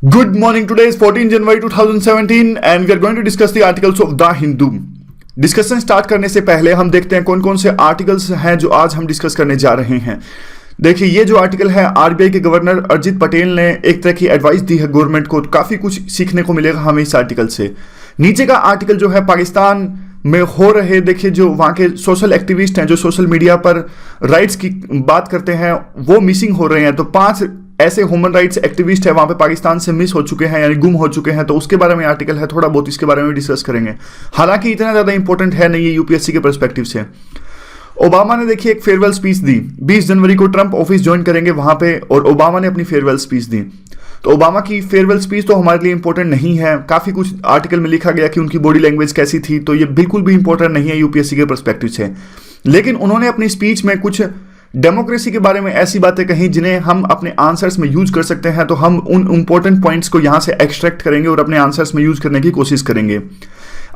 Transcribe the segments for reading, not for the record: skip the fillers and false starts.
Good morning. Today is 14 January 2017 and we are going to discuss the articles of The Hindu. Discussion start करने से पहले हम देखते हैं कौन कौन से आर्टिकल्स हैं जो आज हम डिस्कस करने जा रहे हैं। देखिए, ये जो आर्टिकल है आरबीआई के गवर्नर अरिजित पटेल ने एक तरह की एडवाइस दी है गवर्नमेंट को। काफ़ी कुछ सीखने को मिलेगा हमें इस आर्टिकल से। नीचे का आर्टिकल जो है पाकिस्तान में हो रहे, देखिए जो वहाँ के सोशल एक्टिविस्ट हैं जो सोशल मीडिया पर राइट्स की बात करते हैं वो मिसिंग हो रहे हैं। तो 5 ऐसे ह्यूमन राइट्स एक्टिविस्ट है वहाँ पे पाकिस्तान से मिस हो चुके हैं, यानी गुम हो चुके हैं। तो उसके बारे में आर्टिकल है, थोड़ा बहुत इसके बारे में डिस्कस करेंगे। हालांकि इतना ज़्यादा इंपॉर्टेंट है नहीं ये यूपीएससी के पर्सपेक्टिव से। ओबामा ने देखिए एक फेयरवेल स्पीच दी। 20 जनवरी को ट्रंप ऑफिस ज्वाइन करेंगे वहाँ पे और ओबामा ने अपनी फेयरवेल स्पीच दी। तो ओबामा की फेयरवेल स्पीच तो हमारे लिए इंपॉर्टेंट नहीं है। काफ़ी कुछ आर्टिकल में लिखा गया कि उनकी बॉडी लैंग्वेज कैसी थी, तो ये बिल्कुल भी इंपॉर्टेंट नहीं है यूपीएससी के पर्सपेक्टिव से। लेकिन उन्होंने अपनी स्पीच में कुछ डेमोक्रेसी के बारे में ऐसी बातें कही जिन्हें हम अपने आंसर्स में यूज कर सकते हैं। तो हम उन इंपॉर्टेंट पॉइंट्स को यहाँ से एक्सट्रैक्ट करेंगे और अपने आंसर्स में यूज करने की कोशिश करेंगे।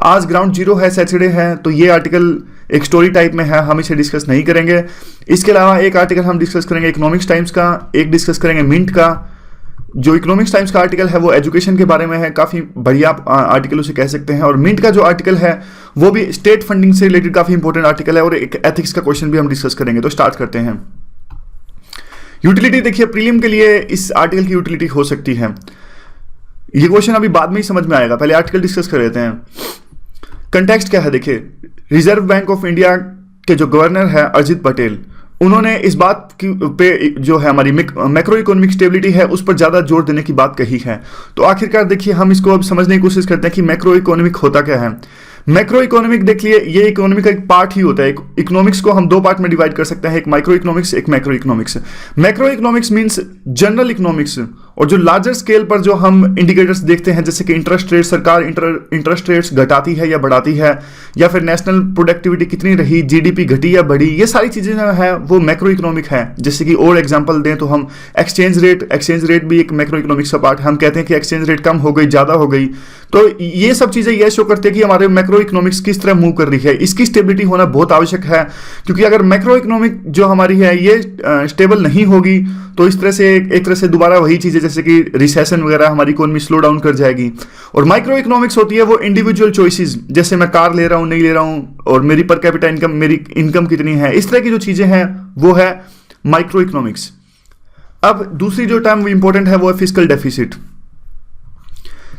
आज ग्राउंड जीरो है, सैटरडे है, तो ये आर्टिकल एक स्टोरी टाइप में है, हम इसे डिस्कस नहीं करेंगे। इसके अलावा एक आर्टिकल हम डिस्कस करेंगे इकोनॉमिक्स टाइम्स का, एक डिस्कस करेंगे मिंट का। जो इकोनॉमिक्स टाइम्स का आर्टिकल है वो एजुकेशन के बारे में है, काफ़ी बढ़िया आर्टिकल उसे कह सकते हैं। और मिंट का जो आर्टिकल है वो भी स्टेट फंडिंग से रिलेटेड काफ़ी इंपॉर्टेंट आर्टिकल है और एक एथिक्स का क्वेश्चन भी हम डिस्कस करेंगे। तो स्टार्ट करते हैं। यूटिलिटी देखिए, प्रीलिम के लिए इस आर्टिकल की यूटिलिटी हो सकती है। ये क्वेश्चन अभी बाद में ही समझ में आएगा, पहले आर्टिकल डिस्कस कर लेते हैं। कंटेक्स्ट क्या है देखिए, रिजर्व बैंक ऑफ इंडिया के जो गवर्नर है अरिजित पटेल, उन्होंने इस बात की पे जो है हमारी मैक्रो इकोनॉमिक स्टेबिलिटी है उस पर ज़्यादा जोर देने की बात कही है। तो आखिरकार देखिए हम इसको अब समझने की कोशिश करते हैं कि मैक्रो इकोनॉमिक होता क्या है। मैक्रो इकोनॉमिक देखिए ये इकोनॉमिक का एक पार्ट ही होता है। इकोनॉमिक्स को हम 2 पार्ट में डिवाइड कर सकते हैं, एक माइक्रो इकोनॉमिक्स, एक macro economics. Macro economics means general economics, और जो लार्जर स्केल पर जो हम इंडिकेटर्स देखते हैं जैसे कि इंटरेस्ट रेट, सरकार इंटरेस्ट रेट्स घटाती है या बढ़ाती है, या फिर नेशनल प्रोडक्टिविटी कितनी रही, जीडीपी घटी या बढ़ी, ये सारी चीज़ें जो है वो मैक्रो इकोनॉमिक है। जैसे कि और एग्जांपल दें तो हम एक्सचेंज रेट भी एक मैक्रो इकोनॉमिक्स का पार्ट है। हम कहते हैं कि एक्सचेंज रेट कम हो गई, ज़्यादा हो गई, तो ये सब चीज़ें ये शो करते हैं कि हमारे मैक्रो इकोनॉमिक्स किस तरह मूव कर रही है। इसकी स्टेबिलिटी होना बहुत आवश्यक है, क्योंकि अगर मैक्रो इकोनॉमिक जो हमारी है ये स्टेबल नहीं होगी तो इस तरह से एक तरह से दोबारा वही चीज़ें जैसे कि रिसेशन वगैरह हमारी इकोनॉमी स्लो डाउन कर जाएगी। और माइक्रो इकोनॉमिक्स होती है वो इंडिविजुअल चॉइसेस, जैसे मैं कार ले रहा हूँ नहीं ले रहा हूँ, और मेरी पर कैपिटा इनकम, मेरी इनकम कितनी है, इस तरह की जो चीज़ें हैं वो है माइक्रो इकोनॉमिक्स। अब दूसरी जो टर्म इंपॉर्टेंट है वो है फिस्कल डेफिसिट।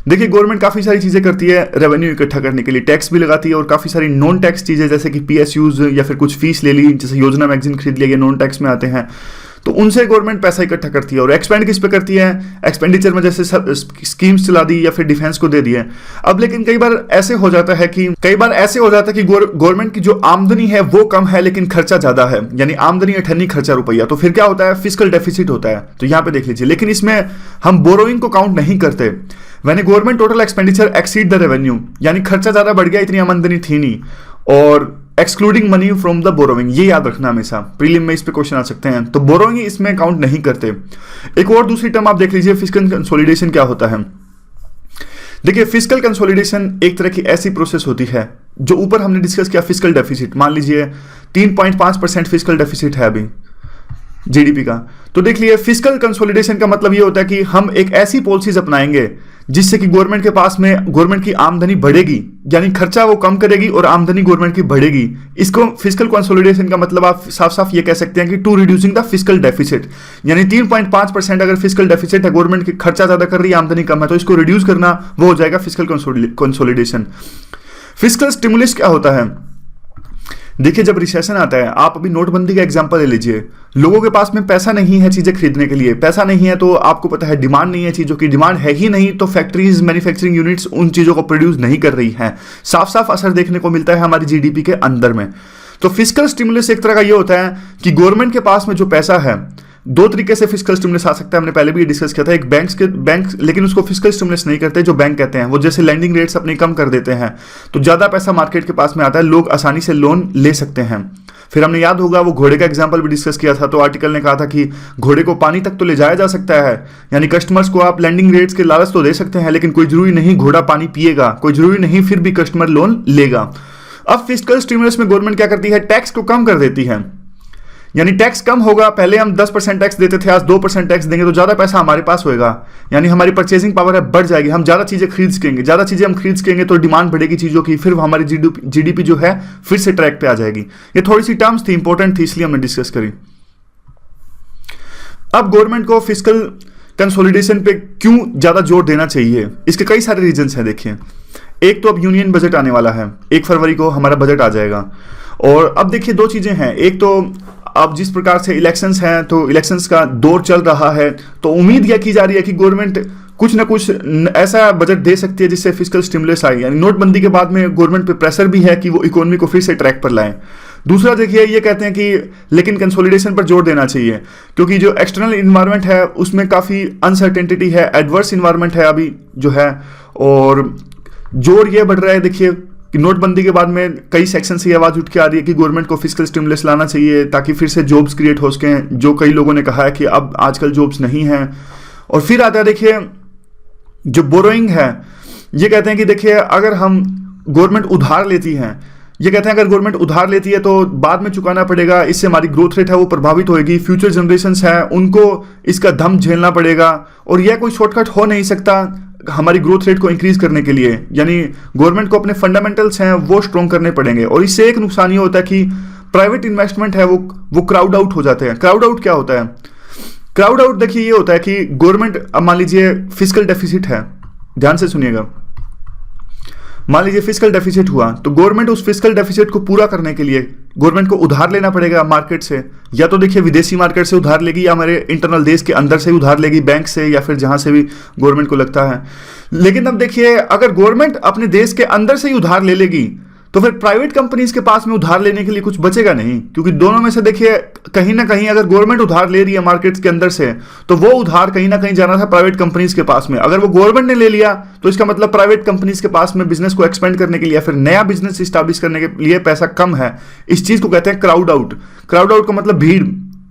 देखिए गवर्नमेंट काफ़ी सारी चीज़ें करती है रेवेन्यू इकट्ठा करने के लिए, टैक्स भी लगाती है और काफ़ी सारी नॉन टैक्स चीज़ें जैसे कि पीएसयूज या फिर कुछ फीस ले ली, जैसे योजना मैगजीन खरीद लिया, ये नॉन टैक्स में आते हैं। तो उनसे गवर्नमेंट पैसा इकट्ठा करती है और एक्सपेंड किस पे करती है, एक्सपेंडिचर में जैसे स्कीम्स चला दी या फिर डिफेंस को दे दिए। अब लेकिन कई बार ऐसे हो जाता है कि गवर्नमेंट की जो आमदनी है वो कम है लेकिन खर्चा ज़्यादा है, यानी आमदनी 98 खर्चा रुपया। तो फिर क्या होता है, फिस्कल डेफिसिट होता है। तो यहाँ पे देख लीजिए, लेकिन इसमें हम बोरोइंग को काउंट नहीं करते। When government total expenditure exceed the revenue, यानी खर्चा ज़्यादा बढ़ गया, इतनी आमदनी थी नहीं, और excluding money from the borrowing, ये याद रखना हमेशा, प्रीलिम में इस पे क्वेश्चन आ सकते हैं। तो बोरोइंग इसमें काउंट नहीं करते। एक और दूसरी टर्म आप देख लीजिए, फिस्कल कंसोलिडेशन क्या होता है। देखिए फिस्कल कंसोलिडेशन एक तरह की ऐसी प्रोसेस होती है जो ऊपर हमने डिस्कस किया फिस्कल डेफिसिट, मान लीजिए 3.5% फिस्कल डेफिसिट है अभी जीडीपी का। तो देख लिए फिस्कल कंसोलिडेशन का मतलब ये होता है कि हम एक ऐसी पॉलिसीज अपनाएंगे जिससे कि गवर्नमेंट की आमदनी बढ़ेगी, यानी खर्चा वो कम करेगी और आमदनी गवर्नमेंट की बढ़ेगी। इसको फिस्कल कंसोलिडेशन का मतलब आप साफ साफ ये कह सकते हैं कि to reducing the fiscal deficit, यानी 3.5% अगर फिस्कल डेफिसिट है, गवर्नमेंट की खर्चा ज्यादा कर रही है, आमदनी कम है, तो इसको रिड्यूस करना वो हो जाएगा फिस्कल कंसोलिडेशन। फिस्कल स्टिमुलस क्या होता है, देखिए जब रिसेशन आता है, आप अभी नोटबंदी का एग्जांपल ले लीजिए, लोगों के पास में पैसा नहीं है चीज़ें खरीदने के लिए, पैसा नहीं है तो आपको पता है डिमांड नहीं है चीज़ों की, डिमांड है ही नहीं तो फैक्ट्रीज, मैन्युफैक्चरिंग यूनिट्स उन चीज़ों को प्रोड्यूस नहीं कर रही हैं। साफ साफ असर देखने को मिलता है हमारी जीडीपी के अंदर में। तो फिस्कल स्टिमुलस एक तरह का ये होता है कि गवर्नमेंट के पास में जो पैसा है, 2 तरीके से फिस्कल स्टिमुलस आ सकता है, हमने पहले भी ये डिस्कस किया था। एक बैंक, लेकिन उसको फिस्कल स्टिमुलस नहीं करते जो बैंक कहते हैं, वो जैसे लैंडिंग रेट्स अपनी कम कर देते हैं तो ज़्यादा पैसा मार्केट के पास में आता है, लोग आसानी से लोन ले सकते हैं। फिर हमने याद होगा वो घोड़े का एग्जांपल भी डिस्कस किया था, तो आर्टिकल ने कहा था कि घोड़े को पानी तक तो ले जाया जा सकता है, यानी कस्टमर्स को आप लैंडिंग रेट्स के लालच तो दे सकते हैं, लेकिन कोई जरूरी नहीं घोड़ा पानी पिएगा, कोई जरूरी नहीं फिर भी कस्टमर लोन लेगा। अब फिस्कल स्टिमुलस में गवर्नमेंट क्या करती है, टैक्स को कम कर देती है, यानी टैक्स कम होगा, पहले हम 10% टैक्स देते थे, आज 2% टैक्स देंगे तो ज़्यादा पैसा हमारे पास होएगा, यानी हमारी परचेसिंग पावर है बढ़ जाएगी, हम ज़्यादा चीज़ें खरीद सकेंगे, ज़्यादा चीज़ें हम खरीद सकेंगे तो डिमांड बढ़ेगी चीज़ों की, फिर हमारी जीडीपी जो है फिर से ट्रैक पे आ जाएगी। ये थोड़ी सी टर्म्स थी, इंपॉर्टेंट थी, इसलिए हमने डिस्कस करी। अब गवर्नमेंट को फिस्कल कंसोलिडेशन पे क्यों ज़्यादा जोर देना चाहिए, इसके कई सारे रीजंस हैं। देखिए, एक तो अब यूनियन बजट आने वाला है, 1 फरवरी को हमारा बजट आ जाएगा, और अब देखिए 2 चीज़ें हैं। एक तो अब जिस प्रकार से इलेक्शंस हैं, तो इलेक्शंस का दौर चल रहा है, तो उम्मीद यह की जा रही है कि गवर्नमेंट कुछ ना कुछ ऐसा बजट दे सकती है जिससे फिस्कल स्टिमुलस आए, यानी नोटबंदी के बाद में गवर्नमेंट पे प्रेशर भी है कि वो इकोनॉमी को फिर से ट्रैक पर लाएं। दूसरा देखिए, ये कहते हैं कि लेकिन कंसोलिडेशन पर जोर देना चाहिए, क्योंकि जो एक्सटर्नल इन्वायरमेंट है उसमें काफ़ी अनसर्टेनिटी है, एडवर्स इन्वायरमेंट है अभी जो है, और जोर ये बढ़ रहा है देखिए कि नोटबंदी के बाद में कई सेक्शन से ये आवाज़ उठ के आ रही है कि गवर्नमेंट को फिस्कल स्टिमुलस लाना चाहिए ताकि फिर से जॉब्स क्रिएट हो सकें, जो कई लोगों ने कहा है कि अब आजकल जॉब्स नहीं हैं। और फिर आता है देखिए जो बोरोइंग है, ये कहते हैं कि देखिए अगर हम गवर्नमेंट उधार लेती है, ये कहते हैं अगर गवर्नमेंट उधार लेती है तो बाद में चुकाना पड़ेगा, इससे हमारी ग्रोथ रेट है वो प्रभावित होगी, फ्यूचर जनरेशन्स हैं उनको इसका दम झेलना पड़ेगा, और यह कोई शॉर्टकट हो नहीं सकता हमारी ग्रोथ रेट को इंक्रीज करने के लिए, यानी गवर्नमेंट को अपने फंडामेंटल्स हैं वो स्ट्रॉन्ग करने पड़ेंगे। और इससे एक नुकसान ये होता है कि प्राइवेट इन्वेस्टमेंट है वो क्राउड आउट हो जाते हैं। क्राउड आउट क्या होता है? क्राउड आउट देखिए ये होता है कि गवर्नमेंट, अब मान लीजिए फिस्कल डेफिसिट है, ध्यान से सुनिएगा, मान लीजिए फिस्कल डेफिसिट हुआ तो गवर्नमेंट उस फिस्कल डेफिसिट को पूरा करने के लिए गवर्नमेंट को उधार लेना पड़ेगा मार्केट से, या तो देखिए विदेशी मार्केट से उधार लेगी या हमारे इंटरनल देश के अंदर से उधार लेगी, बैंक से या फिर जहां से भी गवर्नमेंट को लगता है। लेकिन अब देखिए अगर गवर्नमेंट अपने देश के अंदर से ही उधार ले लेगी तो फिर प्राइवेट कंपनीज के पास में उधार लेने के लिए कुछ बचेगा नहीं, क्योंकि दोनों में से देखिए कहीं ना कहीं अगर गवर्नमेंट उधार ले रही है मार्केट्स के अंदर से तो वो उधार कहीं ना कहीं जाना था प्राइवेट कंपनीज के पास में। अगर वो गवर्नमेंट ने ले लिया तो इसका मतलब प्राइवेट कंपनीज के पास में बिजनेस को एक्सपेंड करने के लिए, फिर नया बिजनेस स्टैब्लिश करने के लिए पैसा कम है। इस चीज को कहते हैं क्राउड आउट। क्राउड आउट का मतलब भीड़,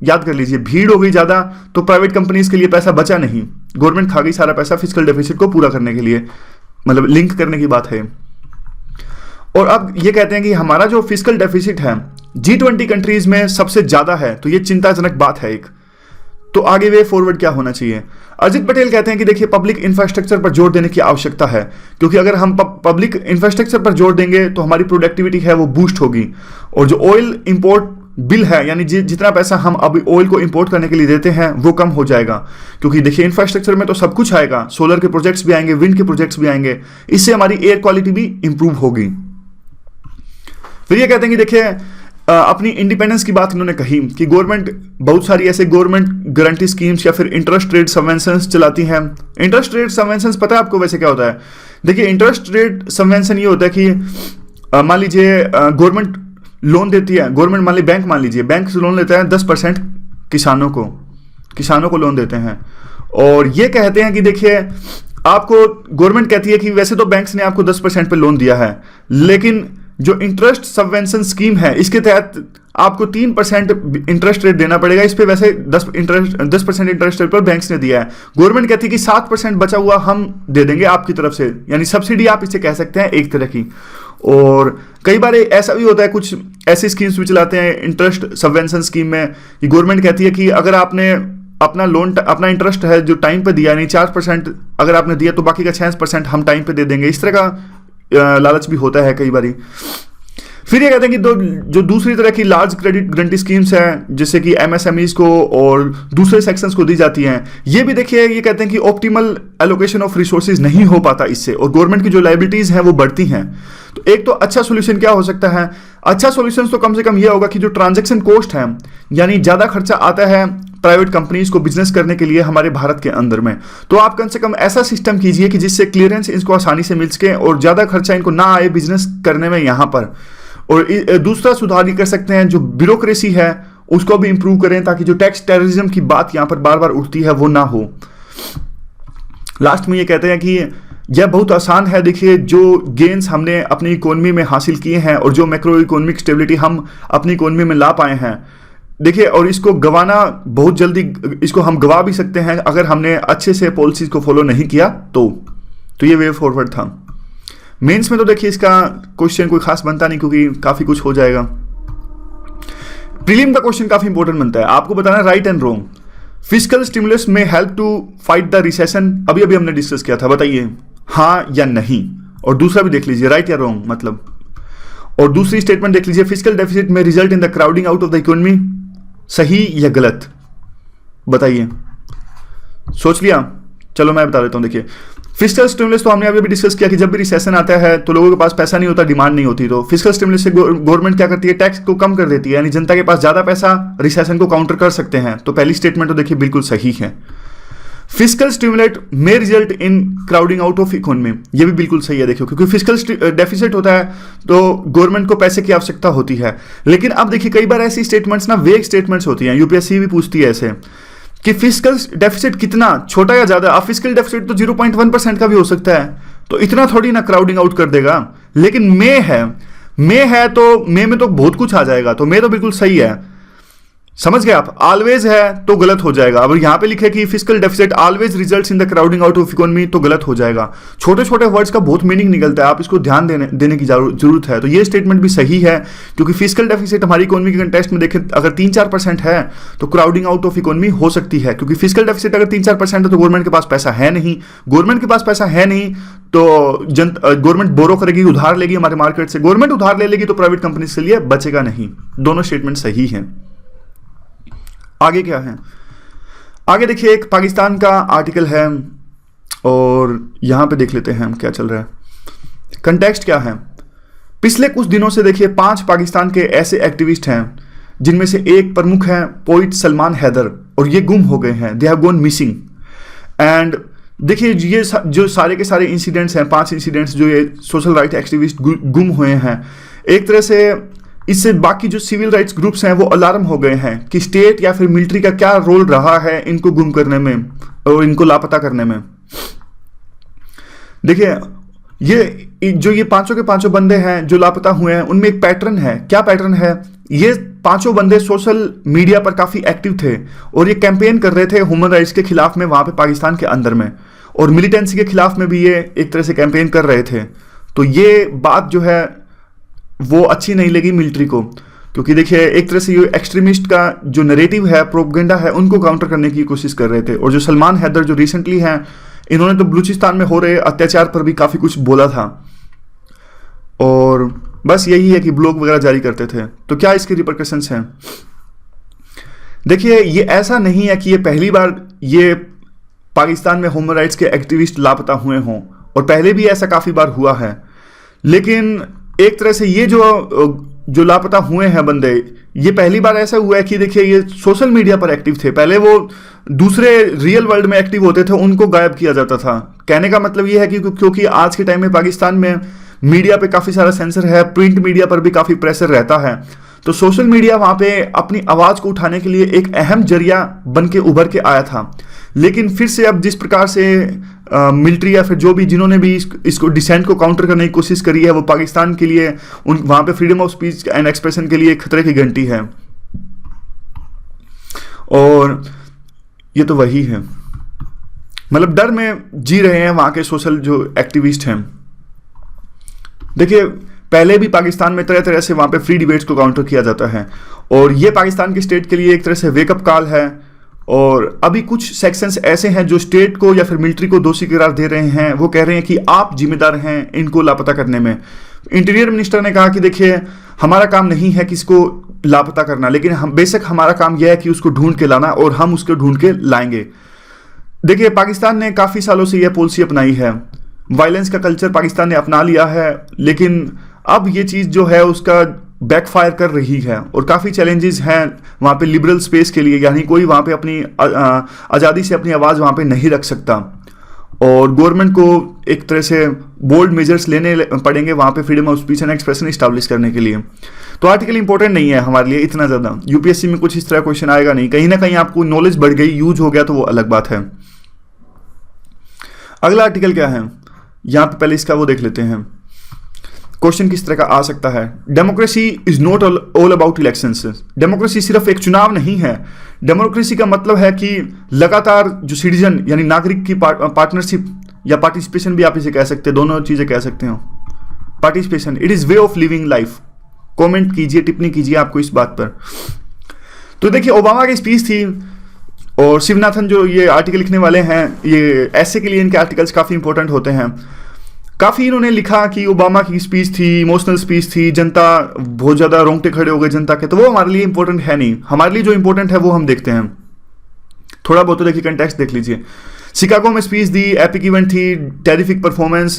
याद कर लीजिए, भीड़ हो गई ज्यादा तो प्राइवेट कंपनीज के लिए पैसा बचा नहीं, गवर्नमेंट खा गई सारा पैसा फिस्कल डेफिसिट को पूरा करने के लिए, मतलब लिंक करने की बात है। और अब ये कहते हैं कि हमारा जो फिस्कल डेफिसिट है G20 कंट्रीज में सबसे ज्यादा है, तो ये चिंताजनक बात है एक। तो आगे वे फॉरवर्ड क्या होना चाहिए? अजित पटेल कहते हैं कि देखिए पब्लिक इंफ्रास्ट्रक्चर पर जोर देने की आवश्यकता है, क्योंकि अगर हम पब्लिक इंफ्रास्ट्रक्चर पर जोर देंगे तो हमारी प्रोडक्टिविटी है वो बूस्ट होगी, और जो ऑयल इंपोर्ट बिल है, यानी जितना पैसा हम अभी ऑयल को इंपोर्ट करने के लिए देते हैं वो कम हो जाएगा, क्योंकि देखिए इंफ्रास्ट्रक्चर में तो सब कुछ आएगा, सोलर के प्रोजेक्ट्स भी आएंगे, विंड के प्रोजेक्ट्स भी आएंगे, इससे हमारी एयर क्वालिटी भी इंप्रूव होगी। फिर ये कहते हैं कि देखिए अपनी इंडिपेंडेंस की बात इन्होंने कही कि गवर्नमेंट बहुत सारी ऐसे गवर्नमेंट गारंटी स्कीम्स या फिर इंटरेस्ट रेट सबवेंशंस चलाती हैं। इंटरेस्ट रेट सबवेंशंस पता है आपको वैसे क्या होता है? देखिए इंटरेस्ट रेट सबवेंशन ये होता है कि मान लीजिए गवर्नमेंट लोन देती है, गवर्नमेंट मान लीजिए बैंक, मान लीजिए बैंक से लोन लेता है 10% किसानों को लोन देते हैं, और ये कहते हैं कि देखिए आपको गवर्नमेंट कहती है कि वैसे तो बैंक्स ने आपको 10% पे लोन दिया है, लेकिन जो इंटरेस्ट सबवेंशन स्कीम है इसके तहत आपको 3% इंटरेस्ट रेट देना पड़ेगा। इस पे वैसे 10% इंटरेस्ट रेट पर बैंक्स ने दिया है, गवर्नमेंट कहती है कि 7% बचा हुआ हम दे देंगे आपकी तरफ से, यानी सब्सिडी आप इसे कह सकते हैं एक तरह की। और कई बार ऐसा भी होता है, कुछ ऐसी स्कीम्स भी चलाते हैं इंटरेस्ट सबवेंशन स्कीम में कि गवर्नमेंट कहती है कि अगर आपने अपना लोन, अपना इंटरेस्ट है जो टाइम पे दिया, यानी 4% अगर आपने दिया तो बाकी का 6% हम टाइम पे दे देंगे। इस तरह का लालच भी होता है कई बारी। फिर ये कहते हैं कि जो दूसरी तरह की लार्ज क्रेडिट गारंटी स्कीम्स हैं, जैसे कि एमएसएमईज को और दूसरे सेक्शंस को दी जाती हैं, ये भी देखिए ये कहते हैं कि ऑप्टिमल एलोकेशन ऑफ रिसोर्सेज नहीं हो पाता इससे, और गवर्नमेंट की जो लायबिलिटीज हैं वो बढ़ती हैं। तो एक तो अच्छा सोल्यूशन क्या हो सकता है? अच्छा सोल्यूशन तो कम से कम यह होगा कि जो ट्रांजैक्शन कॉस्ट है, यानी ज़्यादा खर्चा आता है प्राइवेट कंपनीज को बिजनेस करने के लिए हमारे भारत के अंदर में, तो आप कम से कम ऐसा सिस्टम कीजिए कि जिससे क्लियरेंस इनको आसानी से मिल सके और ज़्यादा खर्चा इनको ना आए बिजनेस करने में यहाँ पर। और दूसरा सुधार ये कर सकते हैं, जो ब्यूरोक्रेसी है उसको भी इंप्रूव करें, ताकि जो टैक्स टेररिज्म की बात यहाँ पर बार बार उठती है वो ना हो। लास्ट में ये कहते हैं कि यह बहुत आसान है, देखिए जो गेन्स हमने अपनी इकोनॉमी में हासिल किए हैं और जो मैक्रो इकोनॉमिक स्टेबिलिटी हम अपनी इकोनॉमी में ला पाए हैं, देखिए, और इसको गंवाना बहुत जल्दी, इसको हम गंवा भी सकते हैं अगर हमने अच्छे से पॉलिसीज को फॉलो नहीं किया तो ये वे फॉरवर्ड था। मेंस में तो देखिए इसका क्वेश्चन कोई खास बनता नहीं, क्योंकि काफ़ी कुछ हो जाएगा। प्रीलिम का क्वेश्चन काफी इंपॉर्टेंट बनता है, आपको बताना right and wrong. Fiscal stimulus में help to fight the recession, अभी अभी हमने डिस्कस किया था, बताइए हाँ या नहीं। और दूसरा भी देख लीजिए राइट या रॉन्ग मतलब। और दूसरी स्टेटमेंट देख लीजिए, फिस्कल डेफिसिट में result in the crowding out of the economy, सही या गलत, बताइए। सोच लिया? चलो मैं बता देता हूं। देखिए फिस्कल स्टिमुलस तो हमने अभी भी डिस्कस किया कि जब भी रिसेशन आता है तो लोगों के पास पैसा नहीं होता, डिमांड नहीं होती, तो फिस्कल स्टिमुलस से गवर्नमेंट क्या करती है, टैक्स को कम कर देती है, यानी जनता के पास ज्यादा पैसा, रिसेशन को काउंटर कर सकते हैं। तो पहली स्टेटमेंट तो देखिए बिल्कुल सही है। Fiscal stimulate may result in crowding out of economy, ये भी बिल्कुल सही है। देखियो क्योंकि फिस्कल डेफिसिट होता है तो गवर्नमेंट को पैसे की आवश्यकता होती है। लेकिन अब देखिए कई बार ऐसी स्टेटमेंट्स ना वेग स्टेटमेंट्स होती हैं, यूपीएससी भी पूछती है ऐसे कि फिस्कल डेफिसिट कितना, छोटा या ज्यादा। अब फिस्कल डेफिसिट तो 0.1% का भी हो सकता है, तो इतना थोड़ी ना क्राउडिंग आउट कर देगा। लेकिन मे है तो मे में तो बहुत कुछ आ जाएगा, तो मे तो बिल्कुल सही है। समझ गए आप? ऑलवेज है तो गलत हो जाएगा। अब यहां पे लिखे कि fiscal deficit always results in the crowding out of economy, तो गलत हो जाएगा। छोटे छोटे वर्ड्स का बहुत मीनिंग निकलता है, आप इसको ध्यान देने की जरूरत है। तो ये स्टेटमेंट भी सही है क्योंकि फिस्कल डेफिसिट हमारी इकोनॉमी के कंटेक्स्ट में देखें अगर 3-4% है तो क्राउडिंग आउट ऑफ इकोनॉमी हो सकती है। क्योंकि फिस्कल डेफिसिट अगर 3-4% है तो गवर्नमेंट के पास पैसा है नहीं, गवर्नमेंट के पास पैसा है नहीं तो गवर्नमेंट बोरो करेगी, उधार लेगी हमारे मार्केट से, गवर्नमेंट उधार ले लेगी तो प्राइवेट कंपनी के लिए बचेगा नहीं। दोनों स्टेटमेंट सही है। आगे क्या है? आगे देखिए एक पाकिस्तान का आर्टिकल है और यहां पे देख लेते हैं हम क्या चल रहा है। कंटेक्स्ट क्या है? पिछले कुछ दिनों से देखिए 5 पाकिस्तान के ऐसे एक्टिविस्ट हैं जिनमें से एक प्रमुख है पोइट सलमान हैदर, और ये गुम हो गए हैं, they have gone missing. And देखिए ये जो सारे के सारे इंसिडेंट्स हैं, 5 इंसिडेंट्स जो ये सोशल राइट एक्टिविस्ट गुम हुए हैं, एक तरह से इससे बाकी जो सिविल राइट्स ग्रुप्स हैं वो अलार्म हो गए हैं कि स्टेट या फिर मिलिट्री का क्या रोल रहा है इनको गुम करने में और इनको लापता करने में। देखिए ये पांचों के पांचों बंदे हैं जो लापता हुए हैं, उनमें एक पैटर्न है। क्या पैटर्न है? ये पांचों बंदे सोशल मीडिया पर काफी एक्टिव थे और ये कैंपेन कर रहे थे ह्यूमन राइट्स के खिलाफ में वहां पे पाकिस्तान के अंदर में, और मिलिटेंसी के खिलाफ में भी ये एक तरह से कैंपेन कर रहे थे। तो ये बात जो है वो अच्छी नहीं लगी मिलिट्री को, क्योंकि देखिए एक तरह से ये एक्सट्रीमिस्ट का जो नैरेटिव है, प्रोपेगेंडा है, उनको काउंटर करने की कोशिश कर रहे थे। और जो सलमान हैदर जो रिसेंटली हैं, इन्होंने तो बलूचिस्तान में हो रहे अत्याचार पर भी काफी कुछ बोला था, और बस यही है कि ब्लॉग वगैरह जारी करते थे। तो क्या इसके रिपरकशंस हैं? देखिए ये ऐसा नहीं है कि ये पहली बार ये पाकिस्तान में ह्यूमन राइट्स के एक्टिविस्ट लापता हुए हों, और पहले भी ऐसा काफी बार हुआ है। लेकिन एक तरह से ये जो लापता हुए हैं बंदे, ये पहली बार ऐसा हुआ है कि देखिए ये सोशल मीडिया पर एक्टिव थे, पहले वो दूसरे रियल वर्ल्ड में एक्टिव होते थे, उनको गायब किया जाता था। कहने का मतलब ये है कि क्योंकि आज के टाइम में पाकिस्तान में मीडिया पे काफी सारा सेंसर है, प्रिंट मीडिया पर भी काफी प्रेशर रहता है, तो सोशल मीडिया वहां पे अपनी आवाज को उठाने के लिए एक अहम जरिया बन के उभर के आया था। लेकिन फिर से अब जिस प्रकार से मिलिट्री या फिर जो भी जिन्होंने भी इसको डिसेंट को काउंटर करने की कोशिश करी है, वो पाकिस्तान के लिए वहां पे freedom of speech and expression के लिए खतरे की घंटी है। और ये तो वही है, मतलब डर में जी रहे हैं वहां के सोशल जो एक्टिविस्ट हैं। देखिए पहले भी पाकिस्तान में तरह तरह से वहां पे फ्री डिबेट्स को काउंटर किया जाता है, और ये पाकिस्तान के स्टेट के लिए एक तरह से वेकअप कॉल है। और अभी कुछ सेक्शंस ऐसे हैं जो स्टेट को या फिर मिलिट्री को दोषी करार दे रहे हैं, वो कह रहे हैं कि आप जिम्मेदार हैं इनको लापता करने में। इंटीरियर मिनिस्टर ने कहा कि देखिए हमारा काम नहीं है किसको लापता करना, लेकिन हम बेशक हमारा काम यह है कि उसको ढूंढ के लाना, और हम उसको ढूंढ के लाएंगे। देखिए पाकिस्तान ने काफी सालों से यह पॉलिसी अपनाई है, वायलेंस का कल्चर पाकिस्तान ने अपना लिया है, लेकिन अब ये चीज जो है उसका बैकफायर कर रही है, और काफ़ी चैलेंजेस हैं वहाँ पे लिबरल स्पेस के लिए, यानी कोई वहाँ पे अपनी आज़ादी से अपनी आवाज़ वहाँ पे नहीं रख सकता, और गवर्नमेंट को एक तरह से बोल्ड मेजर्स लेने पड़ेंगे वहाँ पे freedom of speech and expression establish करने के लिए। तो आर्टिकल इंपॉर्टेंट नहीं है हमारे लिए इतना ज़्यादा, यूपीएससी में कुछ इस तरह क्वेश्चन आएगा नहीं, कहीं ना कहीं आपको नॉलेज बढ़ गई, यूज हो गया तो वो अलग बात है। अगला आर्टिकल क्या है, यहाँ पे पहले इसका वो देख लेते हैं। क्वेश्चन किस तरह का आ सकता है? Democracy is not all about elections. Democracy सिर्फ एक चुनाव नहीं है। डेमोक्रेसी का मतलब है कि लगातार जो सिटीजन यानी नागरिक की पार्टनरशिप या पार्टिसिपेशन भी आप इसे कह सकते हैं, दोनों चीजें कह सकते हो। Participation, it is way of living life. Comment कीजिए, टिप्पणी कीजिए आपको इस बात पर। तो देखिए ओबामा की स्पीच थी, और शिवनाथन जो ये आर्टिकल लिखने वाले हैं, ये ऐसे के लिए इनके आर्टिकल्स काफ़ी इंपॉर्टेंट होते हैं। काफ़ी इन्होंने लिखा कि ओबामा की स्पीच थी, इमोशनल स्पीच थी, जनता बहुत ज़्यादा रोंगटे खड़े हो गए जनता के, तो वो हमारे लिए इंपॉर्टेंट है नहीं। हमारे लिए जो इंपॉर्टेंट है वो हम देखते हैं, थोड़ा बहुत तो देखिए कंटेक्स्ट देख लीजिए। शिकागो में स्पीच दी, एपिक इवेंट थी, टेरिफिक परफॉर्मेंस,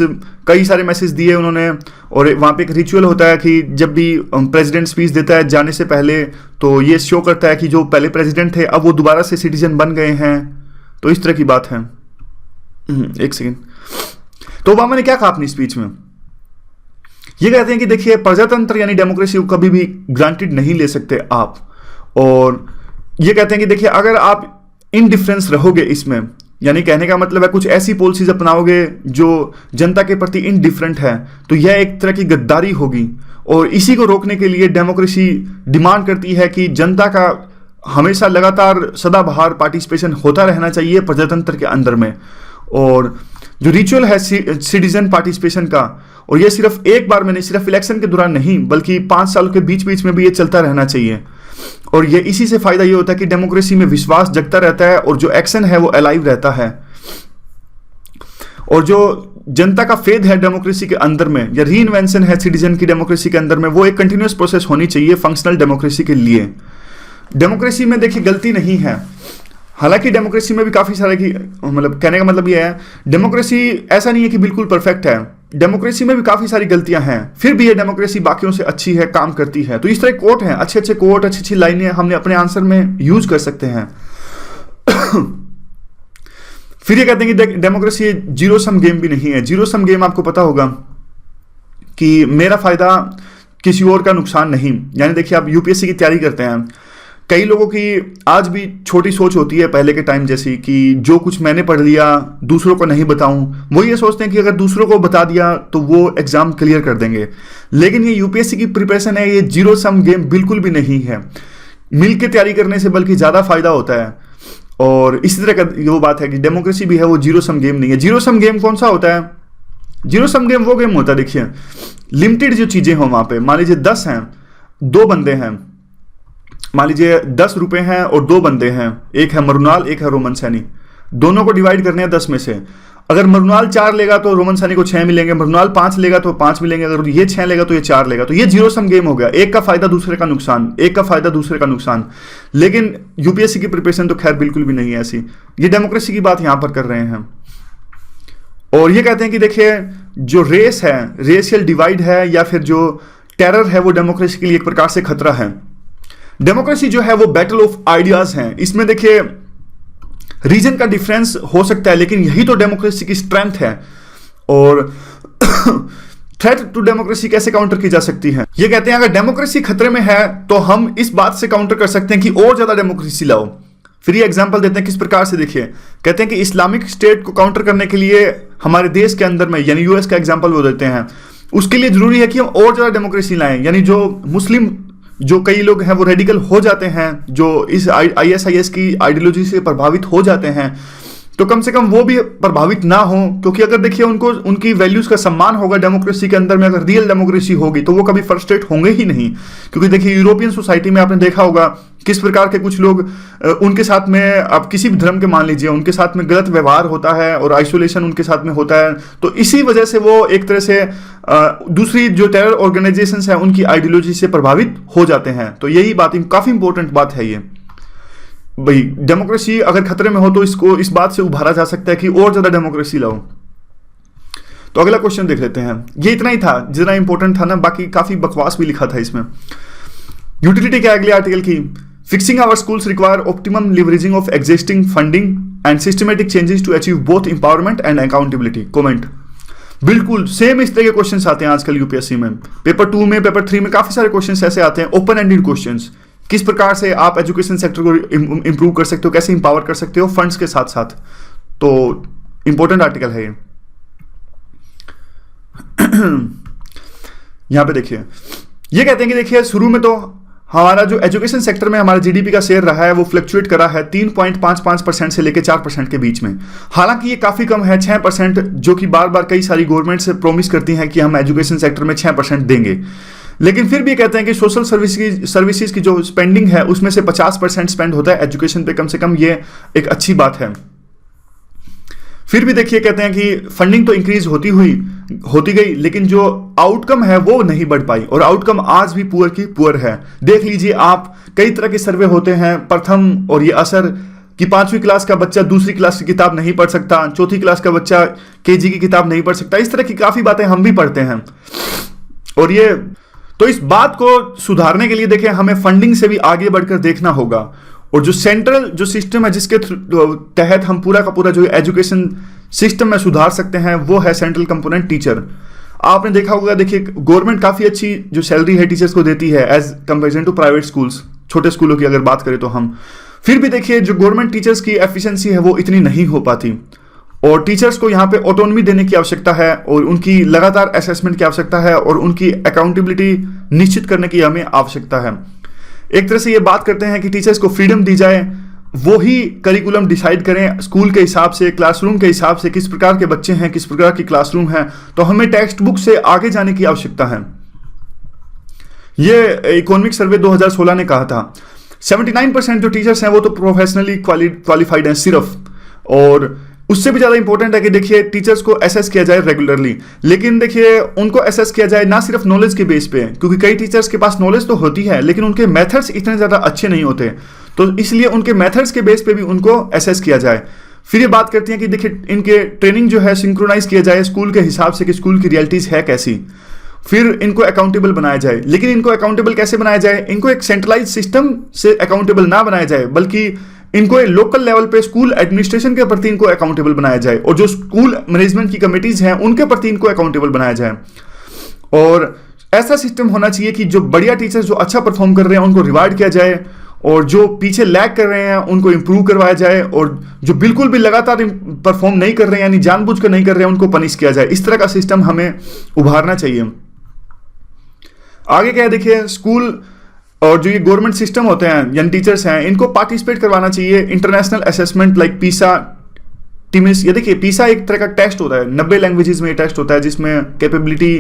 कई सारे मैसेज दिए उन्होंने। और वहाँ पे एक रिचुअल होता है कि जब भी प्रेसिडेंट स्पीच देता है जाने से पहले, तो ये शो करता है कि जो पहले प्रेसिडेंट थे अब वो दोबारा से सिटीजन बन गए हैं। तो इस तरह की बात है। एक सेकेंड। तो ओबामा ने क्या कहा अपनी स्पीच में? ये कहते हैं कि देखिए प्रजातंत्र यानी डेमोक्रेसी को कभी भी ग्रांटेड नहीं ले सकते आप। और ये कहते हैं कि देखिए अगर आप इनडिफरेंस रहोगे इसमें, यानी कहने का मतलब है कुछ ऐसी पॉलिसीज अपनाओगे जो जनता के प्रति इनडिफरेंट है, तो यह एक तरह की गद्दारी होगी। और इसी को रोकने के लिए डेमोक्रेसी डिमांड करती है कि जनता का हमेशा लगातार सदाबहार पार्टिसिपेशन होता रहना चाहिए प्रजातंत्र के अंदर में। और जो रिचुअल है सिटीजन पार्टिसिपेशन का, और ये सिर्फ एक बार में नहीं, सिर्फ इलेक्शन के दौरान नहीं, बल्कि 5 साल के बीच बीच में भी ये चलता रहना चाहिए। और ये इसी से फायदा ये होता है कि डेमोक्रेसी में विश्वास जगता रहता है और जो एक्शन है वो अलाइव रहता है। और जो जनता का फेथ है डेमोक्रेसी के अंदर में, या री इन्वेंशन है सिटीजन की डेमोक्रेसी के अंदर में, वो एक कंटिन्यूअस प्रोसेस होनी चाहिए फंक्शनल डेमोक्रेसी के लिए। डेमोक्रेसी में देखिए गलती नहीं है, हालांकि डेमोक्रेसी में भी काफ़ी सारे की, मतलब कहने का मतलब ये है डेमोक्रेसी ऐसा नहीं है कि बिल्कुल परफेक्ट है, डेमोक्रेसी में भी काफ़ी सारी गलतियां हैं, फिर भी ये डेमोक्रेसी बाकियों से अच्छी है, काम करती है। तो इस तरह कोट हैं, अच्छे अच्छे कोट, अच्छी अच्छी लाइनें हमने अपने आंसर में यूज कर सकते हैं। फिर ये कहते हैं कि डेमोक्रेसी जीरो सम गेम भी नहीं है। जीरो सम गेम आपको पता होगा कि मेरा फायदा किसी और का नुकसान नहीं। यानी देखिए आप यूपीएससी की तैयारी करते हैं, कई लोगों की आज भी छोटी सोच होती है पहले के टाइम जैसी, कि जो कुछ मैंने पढ़ लिया दूसरों को नहीं बताऊं। वो ये सोचते हैं कि अगर दूसरों को बता दिया तो वो एग्जाम क्लियर कर देंगे। लेकिन ये यूपीएससी की प्रिपरेशन है, ये जीरो सम गेम बिल्कुल भी नहीं है। मिल के तैयारी करने से बल्कि ज़्यादा फायदा होता है। और इसी तरह का वो बात है कि डेमोक्रेसी भी है, वो जीरो सम गेम नहीं है। जीरो सम गेम कौन सा होता है? जीरो सम गेम वो गेम होता है, देखिए लिमिटेड जो चीज़ें हों वहाँ पे, मान लीजिए 10 हैं, 2 बंदे हैं, मान लीजिए 10 रुपए हैं और 2 बंदे हैं, एक है मरुनाल एक है रोमन सैनी, दोनों को डिवाइड करने हैं 10 में से। अगर मरुनाल 4 लेगा तो रोमन सैनी को 6 मिलेंगे, मरुनाल 5 लेगा तो 5 मिलेंगे, अगर ये 6 लेगा तो ये 4 लेगा। तो ये जीरो सम गेम हो गया, एक का फायदा दूसरे का नुकसान, एक का फायदा दूसरे का नुकसान। लेकिन यूपीएससी की प्रिपरेशन तो खैर बिल्कुल भी नहीं है ऐसी। ये डेमोक्रेसी की बात यहां पर कर रहे हैं। और ये कहते हैं कि देखिए जो रेस है, रेशियल डिवाइड है, या फिर जो टेरर है, वो डेमोक्रेसी के लिए एक प्रकार से खतरा है। डेमोक्रेसी जो है वो बैटल ऑफ आइडियाज है। इसमें देखिए रीजन का डिफरेंस हो सकता है, लेकिन यही तो डेमोक्रेसी की स्ट्रेंथ है। और थ्रेट टू डेमोक्रेसी कैसे काउंटर की जा सकती है? ये कहते हैं अगर डेमोक्रेसी खतरे में है तो हम इस बात से काउंटर कर सकते हैं कि और ज्यादा डेमोक्रेसी लाओ। फिर ये एग्जांपल देते हैं किस प्रकार से, देखिए कहते हैं कि इस्लामिक स्टेट को काउंटर करने के लिए हमारे देश के अंदर में, यानी यूएस का एग्जांपल वो देते हैं, उसके लिए जरूरी है कि हम और ज्यादा डेमोक्रेसी लाएं। यानी जो मुस्लिम जो कई लोग हैं वो रेडिकल हो जाते हैं, जो इस आईएसआईएस की आइडियोलॉजी से प्रभावित हो जाते हैं, तो कम से कम वो भी प्रभावित ना हो। क्योंकि अगर देखिए उनको उनकी वैल्यूज का सम्मान होगा डेमोक्रेसी के अंदर में, अगर रियल डेमोक्रेसी होगी तो वो कभी फ्रस्ट्रेट होंगे ही नहीं। क्योंकि देखिए यूरोपियन सोसाइटी में आपने देखा होगा किस प्रकार के कुछ लोग उनके साथ में, आप किसी भी धर्म के मान लीजिए, उनके साथ में गलत व्यवहार होता है और आइसोलेशन उनके साथ में होता है। तो इसी वजह से वो एक तरह से दूसरी जो टेरर ऑर्गेनाइजेशंस हैं उनकी आइडियोलॉजी से प्रभावित हो जाते हैं। तो यही बात काफी इंपॉर्टेंट बात है ये भाई। डेमोक्रेसी अगर खतरे में हो तो इसको इस बात से उभारा जा सकता है कि और ज्यादा डेमोक्रेसी लाओ। तो अगला क्वेश्चन देख लेते हैं। ये इतना ही था जितना इंपॉर्टेंट था ना, बाकी काफी बकवास भी लिखा था इसमें। यूटिलिटी क्या अगले आर्टिकल की? Fixing our schools require optimum leveraging of existing funding and systematic changes to achieve both empowerment and accountability. Comment बिल्कुल सेम इस तरह के क्वेश्चंस आते हैं आजकल यूपीएससी में। पेपर 2 में, पेपर 3 में काफी सारे क्वेश्चंस ऐसे आते हैं, ओपन एंडेड क्वेश्चंस। किस प्रकार से आप एजुकेशन सेक्टर को इंप्रूव कर सकते हो, कैसे इंपावर कर सकते हो फंड्स के साथ साथ। तो इंपॉर्टेंट आर्टिकल है ये। यहां पे देखिए ये कहते हैं कि देखिए शुरू में तो हमारा जो एजुकेशन सेक्टर में हमारा जीडीपी का शेयर रहा है वो फ्लक्चुएट करा है 3.55% से लेकर 4% के बीच में। हालांकि ये काफी कम है, 6%, जो कि बार बार कई सारी गवर्नमेंट से प्रॉमिस करती हैं कि हम एजुकेशन सेक्टर में 6% देंगे। लेकिन फिर भी कहते हैं कि सोशल सर्विसेज की जो स्पेंडिंग है उसमें से 50% स्पेंड होता है एजुकेशन पे कम से कम, ये एक अच्छी बात है। फिर भी देखिए कहते हैं कि फंडिंग तो इंक्रीज होती गई, लेकिन जो आउटकम है वो नहीं बढ़ पाई, और आउटकम आज भी पुअर की पुअर है। देख लीजिए आप, कई तरह के सर्वे होते हैं, प्रथम और ये असर कि 5वीं क्लास का बच्चा दूसरी क्लास की किताब नहीं पढ़ सकता, चौथी क्लास का बच्चा केजी की किताब नहीं पढ़ सकता, इस तरह की काफी बातें हम भी पढ़ते हैं। और ये तो इस बात को सुधारने के लिए देखें हमें फंडिंग से भी आगे बढ़कर देखना होगा, और जो सेंट्रल जो सिस्टम है जिसके तहत हम पूरा का पूरा जो एजुकेशन सिस्टम में सुधार सकते हैं वो है सेंट्रल कंपोनेंट टीचर। आपने देखा होगा, देखिए गवर्नमेंट काफी अच्छी जो सैलरी है टीचर्स को देती है as comparison to private schools, छोटे स्कूलों की अगर बात करें तो हम, फिर भी देखिए जो गवर्नमेंट टीचर्स की एफिशिएंसी है वो इतनी नहीं हो पाती, और टीचर्स को यहाँ पे ऑटोनॉमी देने की आवश्यकता है, और उनकी लगातार असेसमेंट की आवश्यकता है, और उनकी अकाउंटेबिलिटी निश्चित करने की हमें आवश्यकता है। एक तरह से ये बात करते हैं कि टीचर्स को फ्रीडम दी जाए, वो ही करिकुलम डिसाइड करें स्कूल के हिसाब से, क्लासरूम के हिसाब से, किस प्रकार के बच्चे हैं, किस प्रकार की क्लासरूम है, तो हमें टेक्स्ट बुक से आगे जाने की आवश्यकता है। ये इकोनॉमिक सर्वे 2016 ने कहा था 79% जो टीचर्स हैं वो तो प्रोफेशनली क्वालिफाइड हैं सिर्फ, और उससे भी ज़्यादा इंपॉर्टेंट है कि देखिए टीचर्स को असेस किया जाए रेगुलरली, लेकिन देखिए उनको असेस किया जाए ना सिर्फ नॉलेज के बेस पे, क्योंकि कई टीचर्स के पास नॉलेज तो होती है लेकिन उनके मेथड्स इतने ज़्यादा अच्छे नहीं होते, तो इसलिए उनके मेथड्स के बेस पे भी उनको असेस किया जाए। फिर ये बात करती हैं कि देखिए इनके ट्रेनिंग जो है सिंक्रोनाइज किया जाए स्कूल के हिसाब से कि स्कूल की रियलिटीज़ है कैसी, फिर इनको अकाउंटेबल बनाया जाए। लेकिन इनको अकाउंटेबल कैसे बनाया जाए, इनको एक सेंट्रलाइज सिस्टम से अकाउंटेबल ना बनाया जाए, बल्कि इनको लोकल लेवल पे स्कूल एडमिनिस्ट्रेशन के प्रति इनको अकाउंटेबल बनाया जाए, और जो स्कूल मैनेजमेंट की कमिटीज हैं उनके प्रति इनको अकाउंटेबल बनाया जाए। और ऐसा सिस्टम होना चाहिए कि जो बढ़िया टीचर्स जो अच्छा परफॉर्म कर रहे हैं उनको रिवार्ड किया जाए, और जो पीछे लैग कर रहे हैं उनको इंप्रूव करवाया जाए, और जो बिल्कुल भी लगातार परफॉर्म नहीं कर रहे हैं यानी जानबूझकर नहीं कर रहे हैं उनको पनिश किया जाए। इस तरह का सिस्टम हमें उभारना चाहिए। आगे क्या है, देखिए स्कूल और जो ये गवर्नमेंट सिस्टम होते हैं यानी टीचर्स हैं इनको पार्टिसिपेट करवाना चाहिए इंटरनेशनल असेसमेंट लाइक पीसा, टिमिस। ये देखिए पीसा एक तरह का टेस्ट होता है, 90 लैंग्वेजेस में ये टेस्ट होता है जिसमें कैपेबिलिटी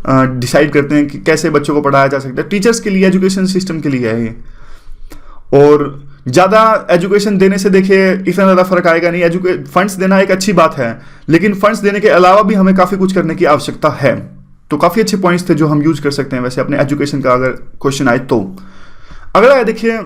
डिसाइड करते हैं कि कैसे बच्चों को पढ़ाया जा सकता है। टीचर्स के लिए, एजुकेशन सिस्टम के लिए है ये, और ज़्यादा एजुकेशन देने से देखिए इतना ज़्यादा फर्क आएगा नहीं। फंड्स देना एक अच्छी बात है, लेकिन फंड्स देने के अलावा भी हमें काफ़ी कुछ करने की आवश्यकता है। तो काफ़ी अच्छे पॉइंट्स थे जो हम यूज कर सकते हैं वैसे अपने एजुकेशन का अगर क्वेश्चन आए तो। अगला है देखिए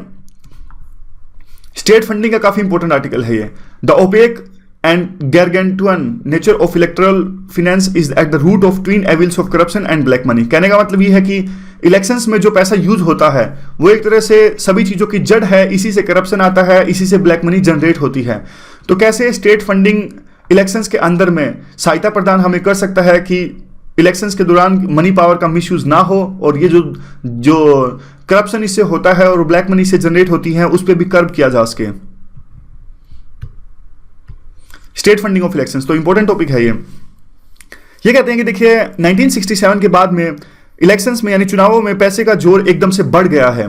स्टेट फंडिंग का काफ़ी इंपॉर्टेंट आर्टिकल है ये। The opaque and gargantuan nature of electoral finance is at the root of twin evils of corruption and black money. कहने का मतलब ये है कि इलेक्शंस में जो पैसा यूज होता है वो एक तरह से सभी चीज़ों की जड़ है, इसी से करप्शन आता है, इसी से ब्लैक मनी जनरेट होती है। तो कैसे स्टेट फंडिंग इलेक्शंस के अंदर में सहायता प्रदान हमें कर सकता है कि इलेक्शंस के दौरान मनी पावर का मिसयूज ना हो, और ये जो करप्शन इससे होता है और ब्लैक मनी से जनरेट होती है उस पर भी कर्ब किया जा सके। स्टेट फंडिंग ऑफ इलेक्शंस तो इंपॉर्टेंट टॉपिक है ये। कहते हैं कि देखिए 1967 के बाद में इलेक्शंस में यानी चुनावों में पैसे का जोर एकदम से बढ़ गया है,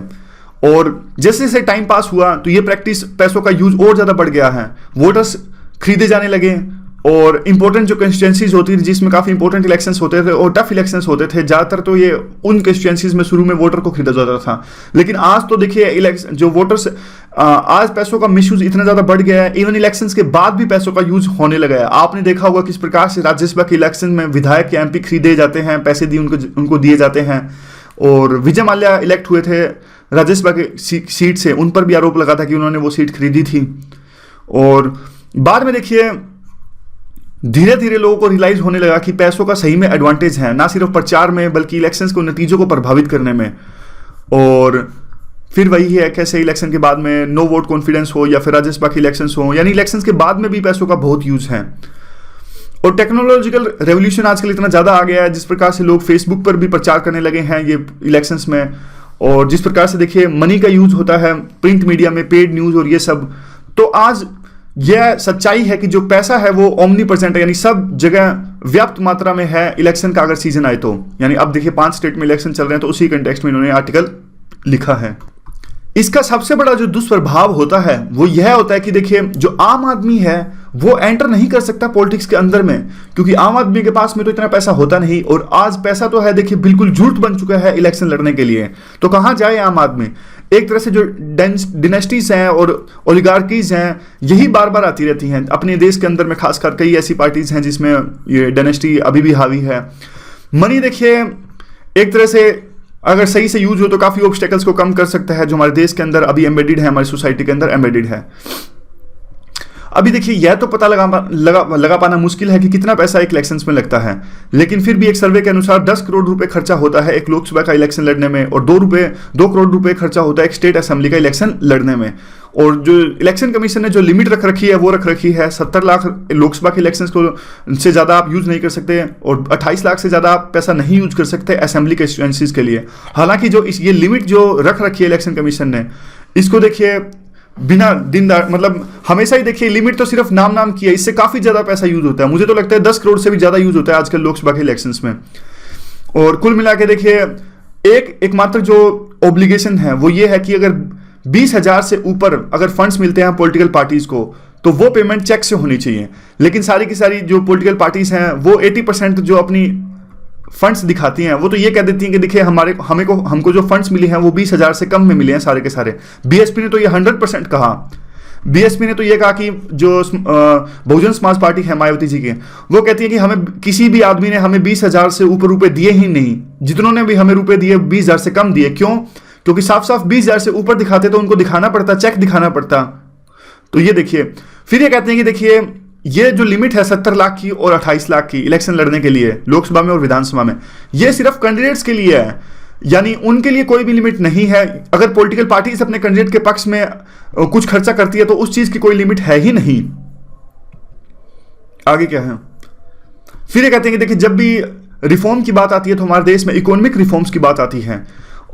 और जैसे जैसे टाइम पास हुआ तो ये प्रैक्टिस पैसों का यूज और ज़्यादा बढ़ गया है। वोटर्स खरीदे जाने लगे, और इंपॉर्टेंट जो कंस्टिट्यूंसीज होती थी जिसमें काफ़ी इंपॉर्टेंट इलेक्शंस होते थे और टफ इलेक्शंस होते थे, ज़्यादातर तो ये उन कंस्टिट्यूंसीज में शुरू में वोटर को खरीदा जाता था। लेकिन आज तो देखिए इलेक्शन जो वोटर्स आज पैसों का मिसयूज इतना ज़्यादा बढ़ गया है, इवन इलेक्शंस के बाद भी पैसों का यूज होने लगा है। आपने देखा होगा किस प्रकार से राज्यसभा के इलेक्शन में विधायक के MP खरीदे जाते हैं, पैसे दिए उनको दिए जाते हैं। और विजय माल्या इलेक्ट हुए थे राज्यसभा के सीट से, उन पर भी आरोप लगा था कि उन्होंने वो सीट खरीदी थी। और बाद में देखिए धीरे धीरे लोगों को रियलाइज होने लगा कि पैसों का सही में एडवांटेज है, ना सिर्फ प्रचार में बल्कि इलेक्शंस को नतीजों को प्रभावित करने में। और फिर वही है कैसे इलेक्शन के बाद में नो वोट कॉन्फिडेंस हो या फिर राज्यसभा के इलेक्शंस हो, यानी इलेक्शंस के बाद में भी पैसों का बहुत यूज है। और टेक्नोलॉजिकल रेवोल्यूशन आजकल इतना ज़्यादा आ गया है, जिस प्रकार से लोग फेसबुक पर भी प्रचार करने लगे हैं ये इलेक्शंस में, और जिस प्रकार से देखिए मनी का यूज होता है प्रिंट मीडिया में, पेड न्यूज़ और ये सब। तो आज यह सच्चाई है कि जो पैसा है वो ओमनी प्रेजेंट है, यानी सब जगह व्याप्त मात्रा में है इलेक्शन का अगर सीजन आए तो। यानी अब देखिए 5 स्टेट में इलेक्शन चल रहे हैं, तो उसी कंटेक्स्ट में इन्होंने आर्टिकल लिखा है। इसका सबसे बड़ा जो दुष्प्रभाव होता है वो यह होता है कि देखिए जो आम आदमी है वो एंटर नहीं कर सकता पॉलिटिक्स के अंदर में, क्योंकि आम आदमी के पास में तो इतना पैसा होता नहीं, और आज पैसा तो है देखिए बिल्कुल झूठ बन चुका है इलेक्शन लड़ने के लिए। तो कहाँ जाए आम आदमी? एक तरह से जो डिनेस्टीज हैं और ओलिगार्कीज हैं यही बार बार आती रहती हैं अपने देश के अंदर में, खासकर कई ऐसी पार्टीज हैं जिसमें ये डायनेस्टी अभी भी हावी है। मनी देखिए एक तरह से अगर सही से यूज हो तो काफी ऑब्स्टेकल्स को कम कर सकता है जो हमारे देश के अंदर अभी एम्बेडेड है, हमारी सोसाइटी के अंदर एम्बेडेड है। अभी देखिए यह तो पता लगा पाना मुश्किल है कि कितना पैसा एक इलेक्शंस में लगता है, लेकिन फिर भी एक सर्वे के अनुसार 10 करोड़ रुपए खर्चा होता है एक लोकसभा का इलेक्शन लड़ने में, और 2 करोड़ रुपए खर्चा होता है एक स्टेट असेंबली का इलेक्शन लड़ने में। और जो इलेक्शन कमीशन ने जो लिमिट रख रखी है वो रख रखी है 70 लाख लोकसभा के इलेक्शंस को से ज़्यादा आप यूज़ नहीं कर सकते, और 28 लाख से ज़्यादा आप पैसा नहीं यूज कर सकते असेंबली कंस्टिट्यूएंसीज के लिए। हालांकि जो ये लिमिट जो रख रखी है इलेक्शन कमीशन ने, इसको देखिए बिना दिनदार मतलब हमेशा ही देखिए लिमिट तो सिर्फ नाम की है, इससे काफ़ी ज़्यादा पैसा यूज होता है। मुझे तो लगता है 10 करोड़ से भी ज़्यादा यूज होता है आजकल लोकसभा के इलेक्शंस में। और कुल मिला के देखिए एकमात्र जो ऑब्लिगेशन है वो ये है कि अगर 20,000 से ऊपर अगर फंड्स मिलते हैं पॉलिटिकल पार्टीज को तो वो पेमेंट चेक से होनी चाहिए। लेकिन सारी की सारी जो पॉलिटिकल पार्टीज हैं वो 80% जो अपनी फंड्स दिखाती हैं वो तो ये कह देती हैं कि देखिए हमको जो फंड्स मिले हैं वो 20,000 से कम में मिले हैं सारे के सारे। बीएसपी ने तो ये 100% कहा। बीएसपी ने तो ये कहा कि जो बहुजन समाज पार्टी है मायावती जी की, वो कहती है कि हमें किसी भी आदमी ने हमें 20,000 से ऊपर रुपए दिए ही नहीं, जितनों ने भी हमें रुपए दिए 20,000 से कम दिए। क्यों? क्योंकि साफ साफ 20,000 से ऊपर दिखाते तो उनको दिखाना पड़ता, चेक दिखाना पड़ता। तो ये देखिए फिर ये कहते हैं कि देखिए ये जो लिमिट है 70 लाख की और 28 लाख की इलेक्शन लड़ने के लिए लोकसभा में और विधानसभा में, ये सिर्फ कैंडिडेट्स के लिए है, यानी उनके लिए कोई भी लिमिट नहीं है। अगर पॉलिटिकल पार्टीज अपने कैंडिडेट के पक्ष में कुछ खर्चा करती है तो उस चीज की कोई लिमिट है ही नहीं। आगे क्या है? फिर ये कहते हैं कि देखिए जब भी रिफॉर्म की बात आती है तो हमारे देश में इकोनॉमिक रिफॉर्म्स की बात आती है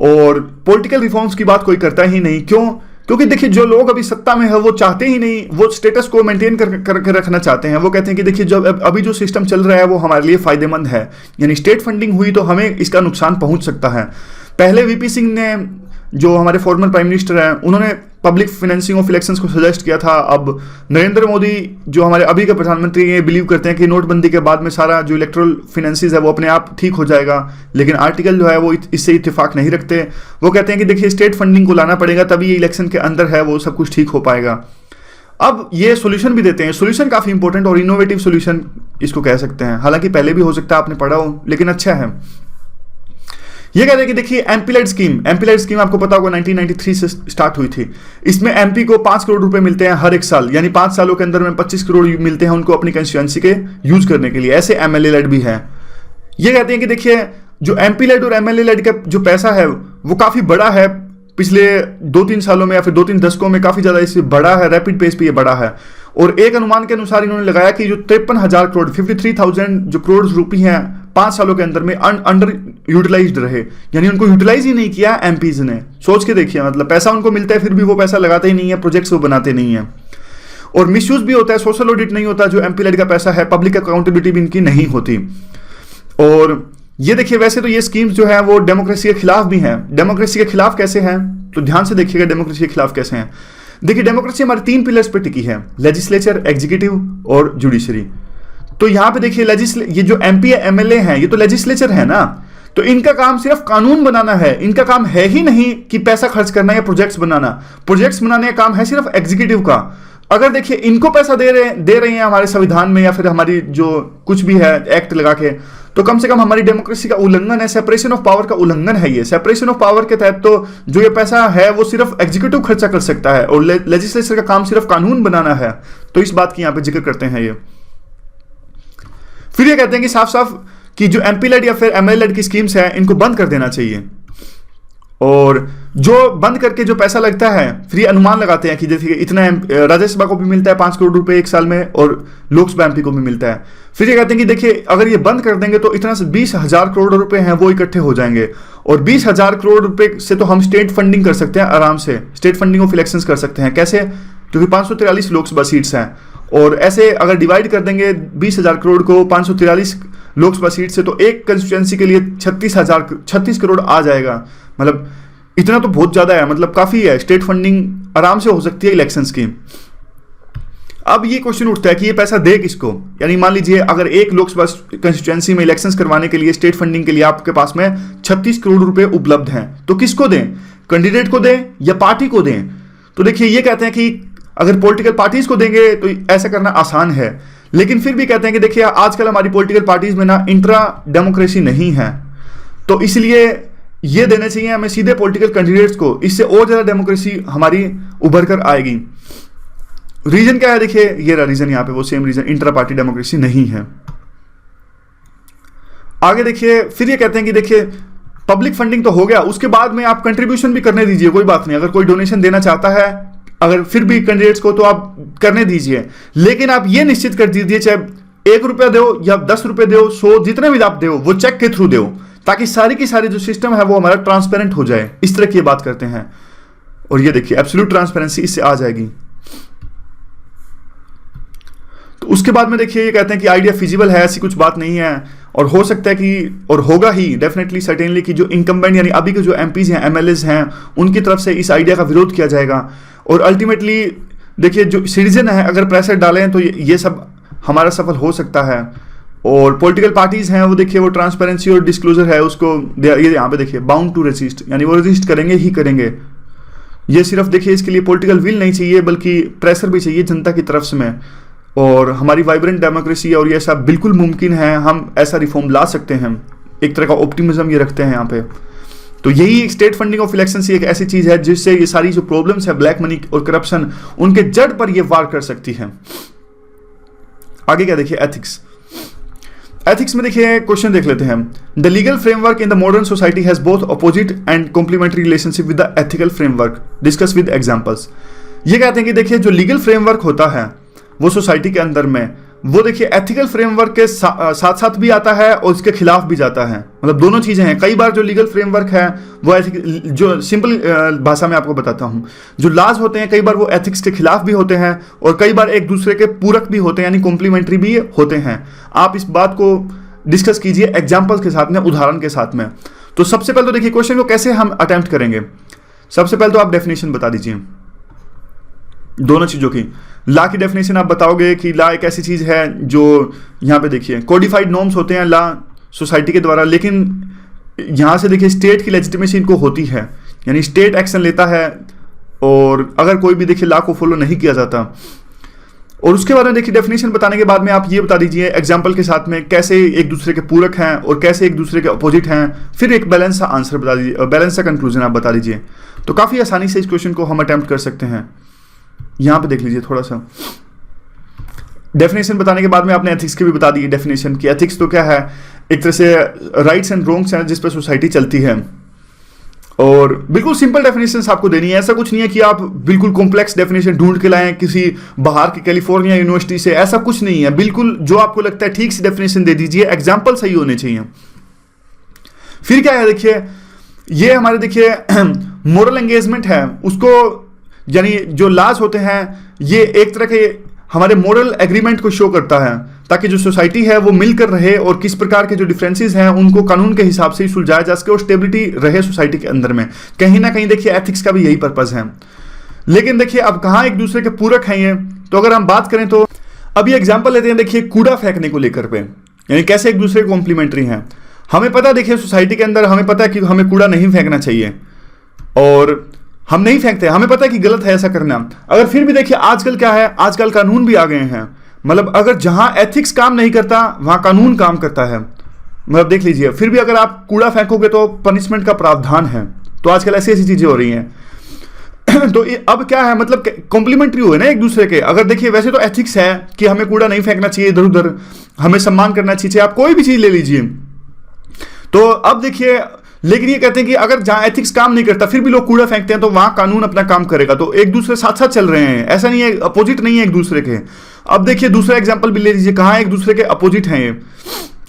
और पॉलिटिकल रिफॉर्म्स की बात कोई करता ही नहीं। क्यों? क्योंकि देखिए जो लोग अभी सत्ता में है वो चाहते ही नहीं, वो स्टेटस को मेंटेन करके रखना चाहते हैं। वो कहते हैं कि देखिए जो अभी जो सिस्टम चल रहा है वो हमारे लिए फायदेमंद है, यानी स्टेट फंडिंग हुई तो हमें इसका नुकसान पहुंच सकता है। पहले वीपी सिंह ने जो हमारे फॉर्मर प्राइम मिनिस्टर हैं उन्होंने पब्लिक फाइनेंसिंग ऑफ इलेक्शंस को सजेस्ट किया था। अब नरेंद्र मोदी जो हमारे अभी के प्रधानमंत्री हैं बिलीव करते हैं कि नोटबंदी के बाद में सारा जो इलेक्ट्रल फाइनेंसिस है वो अपने आप ठीक हो जाएगा, लेकिन आर्टिकल जो है वो इससे इत्तेफाक नहीं रखते। वो कहते हैं कि देखिए स्टेट फंडिंग को लाना पड़ेगा तभी ये इलेक्शन के अंदर है वो सब कुछ ठीक हो पाएगा। अब ये सोल्यूशन भी देते हैं, सोल्यूशन काफ़ी इंपॉर्टेंट और इनोवेटिव सोल्यूशन इसको कह सकते हैं, हालांकि पहले भी हो सकता है आपने पढ़ा हो लेकिन अच्छा है। ये कहते हैं कि देखिए एमपी-लेड स्कीम आपको पता होगा 1993 से स्टार्ट हुई थी। इसमें एमपी को 5 करोड़ रुपए मिलते हैं हर एक साल, यानी 5 सालों के अंदर में 25 करोड़ मिलते हैं उनको अपनी कंस्टिट्यूएंसी के यूज करने के लिए। ऐसे एमएलए-लेड भी है। ये कहते हैं कि देखिए जो एमपी-लेड और एमएलए-लेड का जो पैसा है वो काफी बड़ा है, पिछले 2-3 सालों में या फिर 2-3 दशकों में काफी ज्यादा इससे बड़ा है, रैपिड पेस पे ये बड़ा है। और एक अनुमान के अनुसार इन्होंने लगाया कि जो 53,000 करोड़ 53,000 जो करोड़ रुपए हैं 5 सालों के अंदर में अंडर यूटिलाइज्ड रहे, यानी उनको यूटिलाइज ही नहीं किया एमपीज ने। सोच के देखिए, मतलब पैसा उनको मिलता है फिर भी वो पैसा लगाते ही नहीं है, प्रोजेक्ट्स वो बनाते नहीं है। और मिसयूज भी होता है, सोशल ऑडिट नहीं होता, जो एमपी-लेड का पैसा है पब्लिक अकाउंटेबिलिटी भी इनकी नहीं होती। और ये देखिए वैसे तो ये स्कीम्स जो है वो डेमोक्रेसी के खिलाफ भी हैं। डेमोक्रेसी के खिलाफ कैसे हैं तो ध्यान से देखिएगा डेमोक्रेसी के खिलाफ कैसे हैं। देखिए डेमोक्रेसी हमारे 3 पिलर्स पे टिकी है, लेजिस्लेचर, एग्जीक्यूटिव और जुडिशरी। तो यहां पे देखिए ये जो एमपी एमएलए हैं ये तो लेजिस्लेचर है ना, तो इनका काम सिर्फ कानून बनाना है, इनका काम है ही नहीं कि पैसा खर्च करना या प्रोजेक्ट्स बनाना। प्रोजेक्ट्स बनाने का काम है सिर्फ एग्जीक्यूटिव का। अगर देखिए इनको पैसा दे रहे हैं हमारे संविधान में या फिर हमारी जो कुछ भी है एक्ट लगा के, तो कम से कम हमारी डेमोक्रेसी का उल्लंघन है, सेपरेशन ऑफ पावर का उल्लंघन है। ये सेपरेशन ऑफ पावर के तहत तो जो ये पैसा है वो सिर्फ एग्जीक्यूटिव खर्चा कर सकता है और लेजिस्लेचर का काम सिर्फ कानून बनाना है। तो इस बात की यहां पे जिक्र करते हैं ये। फिर ये कहते हैं कि साफ साफ कि जो एमपी-लेड या फिर एमएलए-लेड की स्कीम्स है इनको बंद कर देना चाहिए। और जो बंद करके जो पैसा लगता है फिर ये अनुमान लगाते हैं कि जैसे इतना राज्यसभा को भी मिलता है 5 करोड़ रुपए एक साल में और लोकसभा एमपी को भी मिलता है। फिर ये कहते हैं कि देखिए अगर ये बंद कर देंगे तो इतना से 20,000 करोड़ रुपए हैं वो इकट्ठे हो जाएंगे और 20,000 करोड़ रुपए से तो हम स्टेट फंडिंग कर सकते हैं आराम से, स्टेट फंडिंग ऑफ इलेक्शंस कर सकते हैं। कैसे? क्योंकि 543 लोकसभा सीट्स हैं और ऐसे अगर डिवाइड कर देंगे 20,000 करोड़ को 543 लोकसभा सीट से तो एक कंस्टिट्यूएंसी के लिए 36 करोड़ आ जाएगा। मतलब इतना तो बहुत ज्यादा है, मतलब काफी है। स्टेट फंडिंग आराम से हो सकती है इलेक्शंस की। अब ये क्वेश्चन उठता है कि ये पैसा दे किसको, यानी मान लीजिए अगर एक लोकसभा कंस्टिट्यूएंसी में इलेक्शंस करवाने के लिए स्टेट फंडिंग के लिए आपके पास में 36 करोड़ रुपए उपलब्ध हैं, तो किसको दें, कैंडिडेट को दें या पार्टी को दें? तो देखिए ये कहते हैं कि अगर पॉलिटिकल पार्टीज को देंगे तो ऐसा करना आसान है, लेकिन फिर भी कहते हैं कि देखिए आजकल हमारी पॉलिटिकल पार्टीज में ना इंट्रा डेमोक्रेसी नहीं है, तो इसलिए ये देने चाहिए हमें सीधे पॉलिटिकल कैंडिडेट्स को, इससे और ज्यादा डेमोक्रेसी हमारी उभर कर आएगी। रीजन क्या है, देखिए ये रहा रीजन, यहां पे वो same reason, intra party democracy नहीं है। आगे देखिए फिर ये कहते हैं कि देखिए पब्लिक फंडिंग तो हो गया, उसके बाद में आप कंट्रीब्यूशन भी करने दीजिए, कोई बात नहीं, अगर कोई डोनेशन देना चाहता है अगर फिर भी कैंडिडेट्स को तो आप करने दीजिए, लेकिन आप ये निश्चित कर दीजिए चाहे 1 रुपया दो या 10 रुपए दो, 100 जितने भी आप दो वो चेक के थ्रू दो, ताकि सारी की सारी जो सिस्टम है वो हमारा ट्रांसपेरेंट हो जाए। इस तरह की बात करते हैं, और ये देखिए एब्सोल्यूट ट्रांसपेरेंसी इससे आ जाएगी। तो उसके बाद में देखिए ये कहते हैं कि आइडिया फिजिबल है, ऐसी कुछ बात नहीं है, और हो सकता है कि और होगा ही डेफिनेटली सर्टेनली कि जो इनकम्बेंट यानी अभी के जो एमपीज हैं, एमएलएज हैं, उनकी तरफ से इस आइडिया का विरोध किया जाएगा, और अल्टीमेटली देखिए जो सिटीजन है अगर प्रेशर डालें तो ये सब हमारा सफल हो सकता है। और पॉलिटिकल पार्टीज हैं वो देखिए वो ट्रांसपेरेंसी और डिस्क्लोजर है उसको ये यहाँ पे देखिए बाउंड टू रेजिस्ट, यानी वो रेजिस्ट करेंगे ही करेंगे। ये सिर्फ देखिए इसके लिए पॉलिटिकल विल नहीं चाहिए बल्कि प्रेशर भी चाहिए जनता की तरफ से में, और हमारी वाइब्रेंट डेमोक्रेसी और ये सब बिल्कुल मुमकिन है, हम ऐसा रिफॉर्म ला सकते हैं, एक तरह का ऑप्टिमिज्म ये रखते हैं यहाँ पे। तो यही स्टेट फंडिंग ऑफ इलेक्शन एक ऐसी चीज है जिससे ये सारी जो प्रॉब्लम्स है ब्लैक मनी और करप्शन, उनके जड़ पर ये वार कर सकती है। आगे क्या देखिए एथिक्स। एथिक्स में देखिए क्वेश्चन देख लेते हैं। The legal framework in the modern society has both opposite and complementary relationship with the ethical framework, discuss with examples. ये कहते हैं कि देखिए जो लीगल फ्रेमवर्क होता है वो सोसाइटी के अंदर में, वो देखिए एथिकल फ्रेमवर्क के साथ साथ भी आता है और इसके खिलाफ भी जाता है, मतलब दोनों चीजें हैं। कई बार जो लीगल फ्रेमवर्क है वो जो सिंपल भाषा में आपको बताता हूं, जो लॉज होते हैं कई बार वो एथिक्स के खिलाफ भी होते हैं और कई बार एक दूसरे के पूरक भी होते हैं, यानी कॉम्प्लीमेंट्री भी होते हैं। आप इस बात को डिस्कस कीजिए एग्जाम्पल्स के साथ में, उदाहरण के साथ में। तो सबसे पहले तो देखिए क्वेश्चन को कैसे हम अटेम्प्ट करेंगे। सबसे पहले तो आप डेफिनेशन बता दीजिए दोनों चीजों की। लॉ की डेफिनेशन आप बताओगे कि लॉ एक ऐसी चीज है जो यहाँ पे देखिए कोडिफाइड नॉर्म्स होते हैं लॉ सोसाइटी के द्वारा, लेकिन यहाँ से देखिए स्टेट की लेजिटिमेसी इनको होती है, यानी स्टेट एक्शन लेता है और अगर कोई भी देखिए लॉ को फॉलो नहीं किया जाता। और उसके बाद में देखिए डेफिनेशन बताने के बाद में आप ये बता दीजिए एग्जाम्पल के साथ में कैसे एक दूसरे के पूरक हैं और कैसे एक दूसरे के अपोजिट हैं, फिर एक बैलेंस सा आंसर बता दीजिए, बैलेंस सा कंक्लूजन आप बता दीजिए। तो काफ़ी आसानी से इस क्वेश्चन को हम अटेम्प्ट कर सकते हैं। यहाँ पे देख लीजिए थोड़ा सा डेफिनेशन बताने के बाद में आपने एथिक्स की भी बता दी डेफिनेशन की। एथिक्स तो क्या है, एक तरह से राइट्स एंड रॉन्ग्स हैं जिस पर सोसाइटी चलती है, और बिल्कुल सिंपल डेफिनेशंस आपको देनी है। ऐसा कुछ नहीं है कि आप बिल्कुल कॉम्प्लेक्स डेफिनेशन ढूंढ के लाएं किसी बाहर की कैलिफोर्निया यूनिवर्सिटी से, ऐसा कुछ नहीं है। बिल्कुल जो आपको लगता है ठीक सी डेफिनेशन दे दीजिए, एग्जाम्पल सही होने चाहिए। फिर क्या है देखिए, ये हमारे देखिए मोरल एंगेजमेंट है उसको, यानी जो लॉज होते हैं ये एक तरह के हमारे मोरल एग्रीमेंट को शो करता है, ताकि जो सोसाइटी है वो मिलकर रहे और किस प्रकार के जो डिफरेंसेस हैं उनको कानून के हिसाब से ही सुलझाया जा सके और स्टेबिलिटी रहे सोसाइटी के अंदर में। कहीं ना कहीं देखिए एथिक्स का भी यही पर्पस है। लेकिन देखिए अब कहाँ एक दूसरे के पूरक हैं ये, तो अगर हम बात करें तो अभी एग्जाम्पल लेते हैं देखिए कूड़ा फेंकने को लेकर पे, यानी कैसे एक दूसरे के कॉम्प्लीमेंट्री हैं। हमें पता देखिए सोसाइटी के अंदर हमें पता है कि हमें कूड़ा नहीं फेंकना चाहिए और हम नहीं फेंकते, हमें पता है कि गलत है ऐसा करना। अगर फिर भी देखिए आजकल क्या है, आजकल कानून भी आ गए हैं, मतलब अगर जहां एथिक्स काम नहीं करता वहां कानून काम करता है। मतलब देख लीजिए फिर भी अगर आप कूड़ा फेंकोगे तो पनिशमेंट का प्रावधान है। तो आजकल ऐसी ऐसी चीजें हो रही हैं। तो अब क्या है, मतलब कॉम्प्लीमेंट्री हुए ना एक दूसरे के। अगर देखिए वैसे तो एथिक्स है कि हमें कूड़ा नहीं फेंकना चाहिए इधर उधर, हमें सम्मान करना चाहिए, आप कोई भी चीज ले लीजिए। तो अब देखिए लेकिन ये कहते हैं कि अगर जहां एथिक्स काम नहीं करता फिर भी लोग कूड़ा फेंकते हैं तो वहां कानून अपना काम करेगा। तो एक दूसरे साथ साथ चल रहे हैं, ऐसा नहीं है अपोजिट नहीं है एक दूसरे के। अब देखिए दूसरा एग्जांपल भी ले लीजिए, कहां एक दूसरे के अपोजिट हैं ये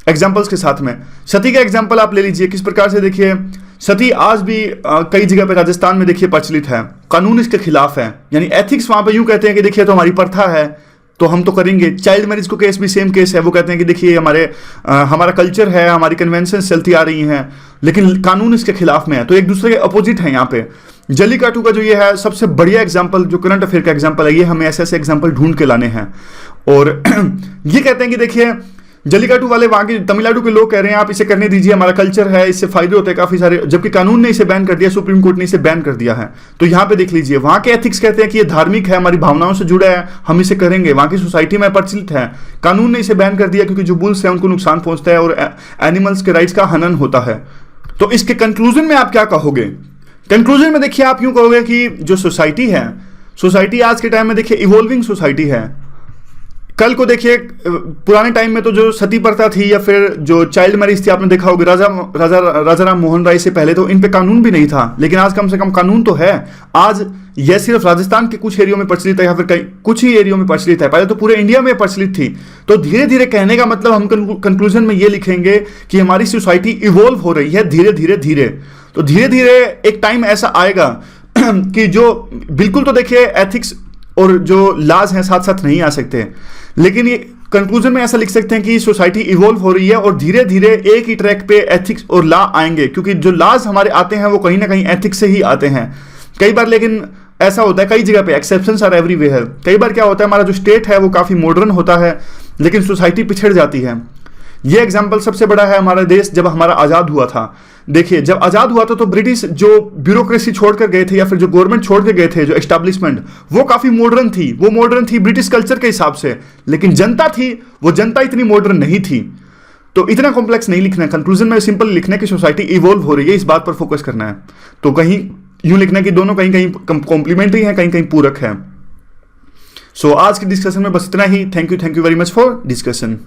एग्जांपल्स के साथ में। सती का एग्जांपल आप ले लीजिए, किस प्रकार से देखिए सती आज भी कई जगह पे राजस्थान में देखिए प्रचलित है, कानून इसके खिलाफ है, यानी एथिक्स वहां पे यूं कहते हैं कि देखिए तो हमारी प्रथा है, तो हम तो करेंगे। चाइल्ड मैरिज को केस भी सेम केस है, वो कहते हैं कि देखिए हमारा कल्चर है, हमारी कन्वेंशन चलती आ रही हैं, लेकिन कानून इसके खिलाफ में है। तो एक दूसरे के अपोजिट है यहाँ पे। जल्लीकाटू का जो ये है सबसे बढ़िया एग्जाम्पल, जो करंट अफेयर का एग्जाम्पल है, ये हमें ऐसे ऐसे एग्जाम्पल ढूंढ के लाने हैं। और ये कहते हैं कि देखिए जल्लीकाटू वाले वहां के तमिलनाडु के लोग कह रहे हैं आप इसे करने दीजिए, हमारा कल्चर है, इससे फायदे होते हैं काफी सारे, जबकि कानून ने इसे बैन कर दिया, सुप्रीम कोर्ट ने इसे बैन कर दिया है। तो यहाँ पे देख लीजिए, वहां के एथिक्स कहते हैं कि ये धार्मिक है, हमारी भावनाओं से जुड़ा है, हम इसे करेंगे, वहां की सोसाइटी में प्रचलित है। कानून ने इसे बैन कर दिया क्योंकि जो बुल्स है उनको नुकसान पहुंचता है और एनिमल्स के राइट्स का हनन होता है। तो इसके कंक्लूजन में आप क्या कहोगे? कंक्लूजन में देखिए आप यूं कहोगे कि जो सोसाइटी है, सोसाइटी आज के टाइम में देखिए इवॉल्विंग सोसाइटी है। कल को देखिए पुराने टाइम में तो जो सती प्रथा थी या फिर जो चाइल्ड मैरिज थी, आपने देखा होगा राजा राम मोहन राय से पहले तो इन पे कानून भी नहीं था, लेकिन आज कम से कम कानून तो है। आज यह सिर्फ राजस्थान के कुछ एरियो में प्रचलित है या फिर कुछ ही एरियो में प्रचलित है, पहले तो पूरे इंडिया में प्रचलित थी। तो धीरे धीरे, कहने का मतलब हम कंक्लूजन में ये लिखेंगे कि हमारी सोसाइटी इवॉल्व हो रही है धीरे धीरे धीरे। तो धीरे धीरे एक टाइम ऐसा आएगा कि जो बिल्कुल, तो देखिए एथिक्स और जो लाज हैं साथ साथ नहीं आ सकते, लेकिन ये कंक्लूजन में ऐसा लिख सकते हैं कि सोसाइटी इवॉल्व हो रही है और धीरे धीरे एक ही ट्रैक पे एथिक्स और लॉ आएंगे, क्योंकि जो लॉज हमारे आते हैं वो कहीं ना कहीं एथिक्स से ही आते हैं कई बार। लेकिन ऐसा होता है कई जगह पे, एक्सेप्शंस आर एवरीवेयर। कई बार क्या होता है, हमारा जो स्टेट है वो काफी मॉडर्न होता है लेकिन सोसाइटी पिछड़ जाती है। ये एग्जाम्पल सबसे बड़ा है हमारा देश जब हमारा आजाद हुआ था। देखिए जब आजाद हुआ था तो ब्रिटिश जो ब्यूरोक्रेसी छोड़कर गए थे या फिर जो गवर्नमेंट छोड़ के गए थे, जो एस्टैब्लिशमेंट, वो काफी मॉडर्न थी, वो मॉडर्न थी ब्रिटिश कल्चर के हिसाब से, लेकिन जनता थी, वो जनता इतनी मॉडर्न नहीं थी। तो इतना कॉम्प्लेक्स नहीं लिखना है, कंक्लूजन में सिंपल लिखना है कि सोसाइटी इवॉल्व हो रही है, इस बात पर फोकस करना है। तो कहीं यूं लिखना है कि दोनों कहीं कहीं कॉम्प्लीमेंट्री है, कहीं कहीं पूरक है। सो आज के डिस्कशन में बस इतना ही। Thank you very much for discussion.